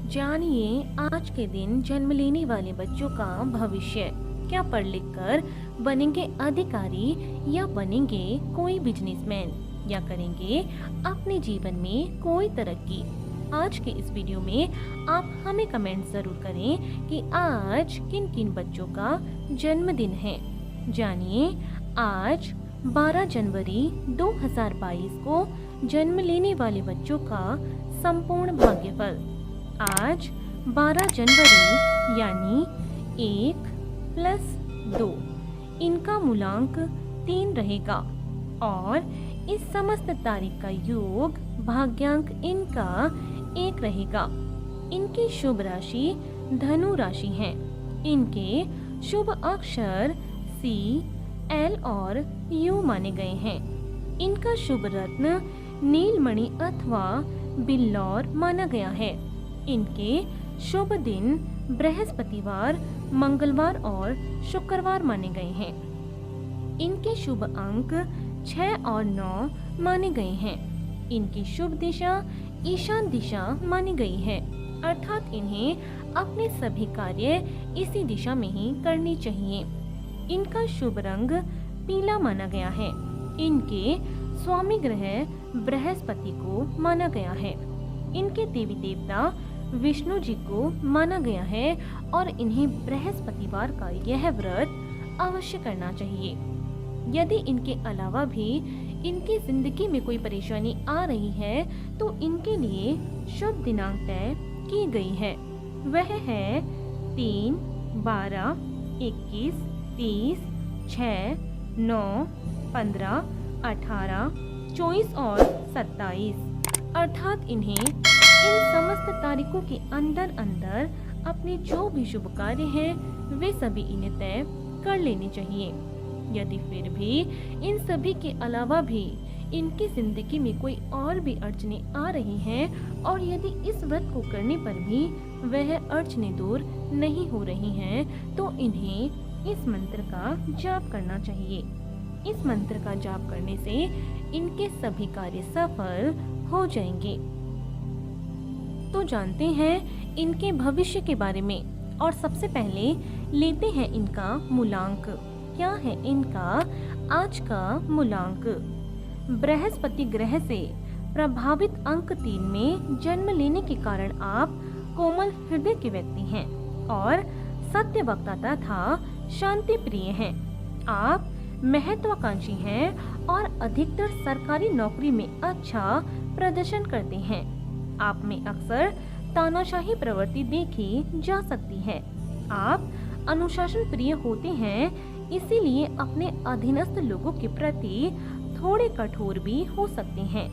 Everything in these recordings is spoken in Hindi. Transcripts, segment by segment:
जानिए आज के दिन जन्म लेने वाले बच्चों का भविष्य। क्या पढ़ लिख कर बनेंगे अधिकारी या बनेंगे कोई बिजनेसमैन या करेंगे अपने जीवन में कोई तरक्की। आज के इस वीडियो में आप हमें कमेंट जरूर करें कि आज किन किन बच्चों का जन्मदिन है। जानिए आज 12 जनवरी 2022 को जन्म लेने वाले बच्चों का संपूर्ण भाग्यफल। आज 12 जनवरी यानी 1 + 2 इनका मूलांक 3 रहेगा और इस समस्त तारीख का योग भाग्यांक इनका 1 रहेगा। इनकी शुभ राशि धनु राशि है। इनके शुभ अक्षर C, L और U माने गए हैं। इनका शुभ रत्न नीलमणि अथवा बिल्लौर माना गया है। इनके शुभ दिन बृहस्पतिवार, मंगलवार और शुक्रवार माने गए हैं। इनके शुभ अंक 6 और 9 माने गए हैं। इनकी शुभ दिशा ईशान दिशा मानी गई है, अर्थात इन्हें अपने सभी कार्य इसी दिशा में ही करनी चाहिए। इनका शुभ रंग पीला माना गया है। इनके स्वामी ग्रह बृहस्पति को माना गया है। इनके देवी देवता विष्णु जी को माना गया है और इन्हें बृहस्पतिवार का यह व्रत अवश्य करना चाहिए। यदि इनके अलावा भी इनकी जिंदगी में कोई परेशानी आ रही है तो इनके लिए शुभ दिनांक तय की गई है। वह है 3, 12, 21, 30, 6, 9, 15, 18, 24 और 27, अर्थात इन्हें इन समस्त तारीखों के अंदर अंदर अपने जो भी शुभ कार्य हैं वे सभी इन्हें तय कर लेने चाहिए। यदि फिर भी इन सभी के अलावा भी इनकी जिंदगी में कोई और भी अड़चनें आ रही हैं और यदि इस व्रत को करने पर भी वह अड़चनें दूर नहीं हो रही हैं तो इन्हें इस मंत्र का जाप करना चाहिए। इस मंत्र का जाप करने से इनके सभी कार्य सफल हो जाएंगे। तो जानते हैं इनके भविष्य के बारे में और सबसे पहले लेते हैं इनका मूलांक। क्या है इनका आज का मूलांक? बृहस्पति ग्रह से प्रभावित अंक 3 में जन्म लेने के कारण आप कोमल हृदय के व्यक्ति हैं और सत्य वक्ता तथा शांति प्रिय हैं। आप महत्वाकांक्षी हैं और अधिकतर सरकारी नौकरी में अच्छा प्रदर्शन करते हैं। आप में अक्सर तानाशाही प्रवृत्ति देखी जा सकती है। आप अनुशासन प्रिय होते हैं, इसीलिए अपने अधीनस्थ लोगों के प्रति थोड़े कठोर भी हो सकते हैं।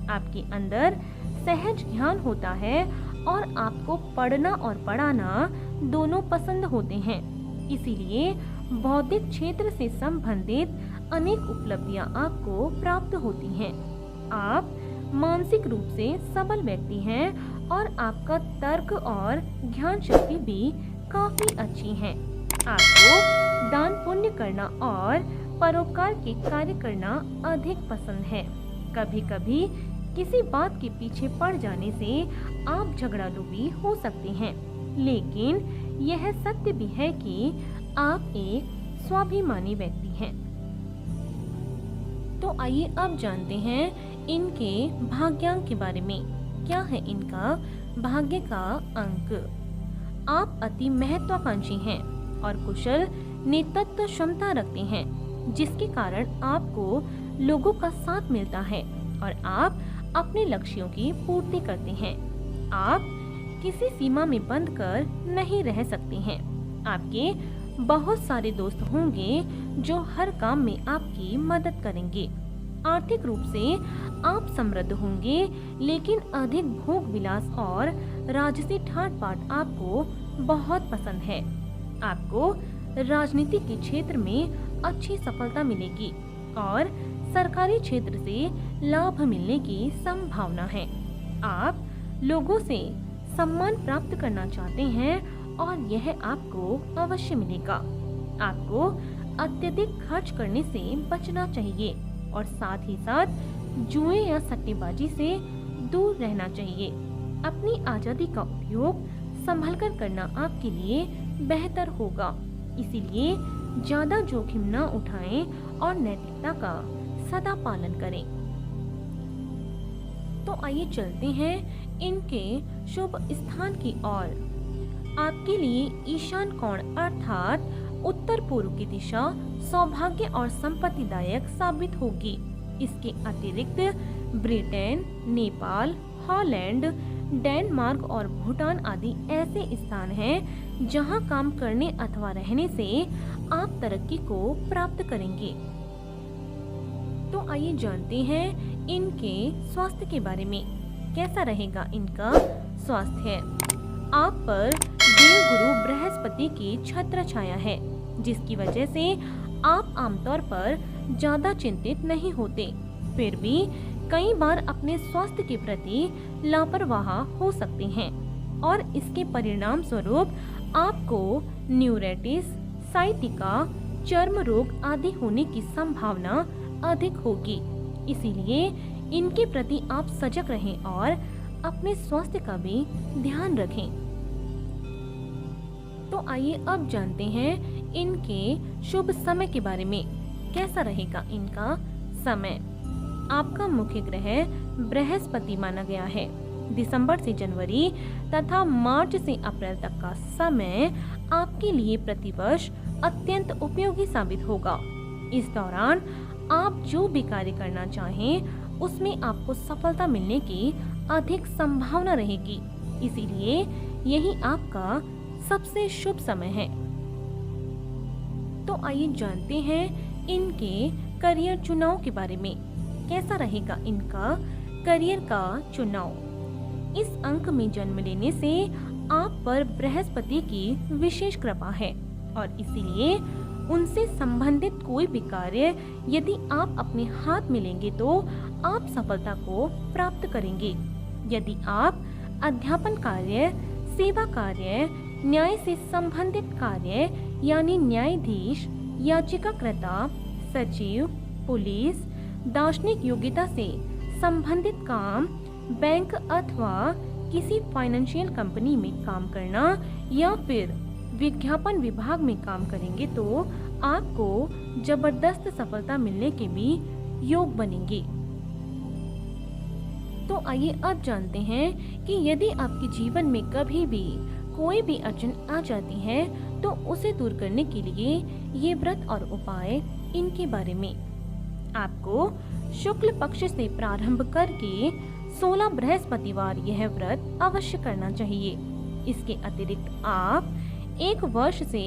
आपके अंदर सहज ज्ञान होता है और आपको पढ़ना और पढ़ाना दोनों पसंद होते हैं, इसीलिए बौद्धिक क्षेत्र से संबंधित अनेक उपलब्धियां आपको प्राप्त होती हैं। आप मानसिक रूप से सबल व्यक्ति हैं और आपका तर्क और ज्ञान शक्ति भी काफी अच्छी है। आपको दान पुण्य करना और परोपकार के कार्य करना अधिक पसंद है। कभी कभी किसी बात के पीछे पड़ जाने से आप झगड़ालू भी हो सकते हैं, लेकिन यह सत्य भी है कि आप एक स्वाभिमानी व्यक्ति हैं। तो आइए अब जानते हैं इनके भाग्यांक के बारे में। क्या है इनका भाग्य का अंक? आप अति महत्वाकांक्षी हैं और कुशल नेतृत्व क्षमता रखते हैं, जिसके कारण आपको लोगों का साथ मिलता है और आप अपने लक्ष्यों की पूर्ति करते हैं। आप किसी सीमा में बंद कर नहीं रह सकते हैं। आपके बहुत सारे दोस्त होंगे जो हर काम में आपकी मदद करेंगे। आर्थिक रूप से आप समृद्ध होंगे, लेकिन अधिक भोग विलास और राजसी ठाट बाट आपको बहुत पसंद है। आपको राजनीति के क्षेत्र में अच्छी सफलता मिलेगी और सरकारी क्षेत्र से लाभ मिलने की संभावना है। आप लोगों से सम्मान प्राप्त करना चाहते हैं और यह आपको अवश्य मिलेगा। आपको अत्यधिक खर्च करने से बचना चाहिए और साथ ही साथ जुए या सट्टेबाजी से दूर रहना चाहिए। अपनी आजादी का उपयोग संभल कर करना आपके लिए बेहतर होगा। इसीलिए ज्यादा जोखिम न उठाएं और नैतिकता का सदा पालन करें। तो आइए चलते हैं इनके शुभ स्थान की ओर। आपके लिए ईशान कोण अर्थात उत्तर पूर्व की दिशा सौभाग्य और संपत्तिदायक साबित होगी। इसके अतिरिक्त ब्रिटेन, नेपाल, हॉलैंड, डेनमार्क और भूटान आदि ऐसे स्थान हैं जहां काम करने अथवा रहने से आप तरक्की को प्राप्त करेंगे। तो आइए जानते हैं इनके स्वास्थ्य के बारे में। कैसा रहेगा इनका स्वास्थ्य? आप पर देवगुरु बृहस्पति की छत्र छाया है, जिसकी वजह से आप आमतौर पर ज्यादा चिंतित नहीं होते। फिर भी कई बार अपने स्वास्थ्य के प्रति लापरवाह हो सकते हैं और इसके परिणाम स्वरूप आपको न्यूराइटिस, साइटिका, चर्म रोग आदि होने की संभावना अधिक होगी। इसीलिए इनके प्रति आप सजग रहें और अपने स्वास्थ्य का भी ध्यान रखें। तो आइए अब जानते हैं इनके शुभ समय के बारे में। कैसा रहेगा इनका समय? आपका मुख्य ग्रह बृहस्पति माना गया है। दिसंबर से जनवरी तथा मार्च से अप्रैल तक का समय आपके लिए प्रतिवर्ष अत्यंत उपयोगी साबित होगा। इस दौरान आप जो भी कार्य करना चाहें उसमें आपको सफलता मिलने की अधिक संभावना रहेगी। इसीलिए यही आपका सबसे शुभ समय है। तो आइए जानते हैं इनके करियर चुनाव के बारे में। कैसा रहेगा इनका करियर का चुनाव? इस अंक में जन्म लेने से आप पर बृहस्पति की विशेष कृपा है और इसीलिए उनसे संबंधित कोई भी कार्य यदि आप अपने हाथ में लेंगे तो आप सफलता को प्राप्त करेंगे। यदि आप अध्यापन कार्य, सेवा कार्य, न्याय से संबंधित कार्य यानी न्यायाधीश, याचिकाकर्ता, सचिव, पुलिस, दार्शनिक योग्यता से संबंधित काम, बैंक अथवा किसी फाइनेंशियल कंपनी में काम करना या फिर विज्ञापन विभाग में काम करेंगे तो आपको जबरदस्त सफलता मिलने के भी योग बनेंगे। तो आइए अब जानते हैं कि यदि आपके जीवन में कभी भी कोई भी अड़चन आ जाती है तो उसे दूर करने के लिए ये व्रत और उपाय इनके बारे में। आपको शुक्ल पक्ष से प्रारंभ करके 16 बृहस्पतिवार यह व्रत अवश्य करना चाहिए। इसके अतिरिक्त आप 1 वर्ष से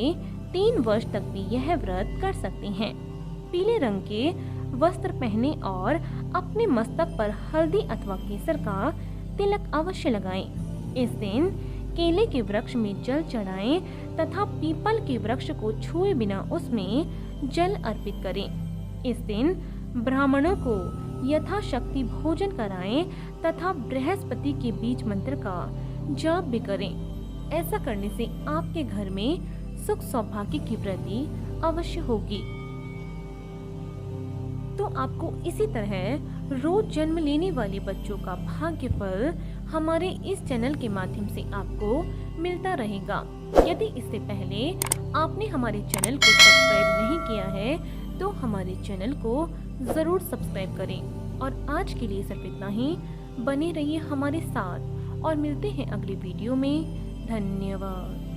3 वर्ष तक भी यह व्रत कर सकते हैं। पीले रंग के वस्त्र पहने और अपने मस्तक पर हल्दी अथवा केसर का तिलक अवश्य लगाएं। इस दिन केले के वृक्ष में जल चढ़ाएं तथा पीपल के वृक्ष को छुए बिना उसमें जल अर्पित करें। इस दिन ब्राह्मणों को यथाशक्ति भोजन कराएं तथा बृहस्पति के बीज मंत्र का जाप भी करें। ऐसा करने से आपके घर में सुख सौभाग्य की वृद्धि अवश्य होगी। तो आपको इसी तरह रोज जन्म लेने वाले बच्चों का भाग्यफल हमारे इस चैनल के माध्यम से आपको मिलता रहेगा। यदि इससे पहले आपने हमारे चैनल को सब्सक्राइब नहीं किया है तो हमारे चैनल को जरूर सब्सक्राइब करें। और आज के लिए सिर्फ इतना ही। बने रहिए हमारे साथ और मिलते हैं अगले वीडियो में। धन्यवाद।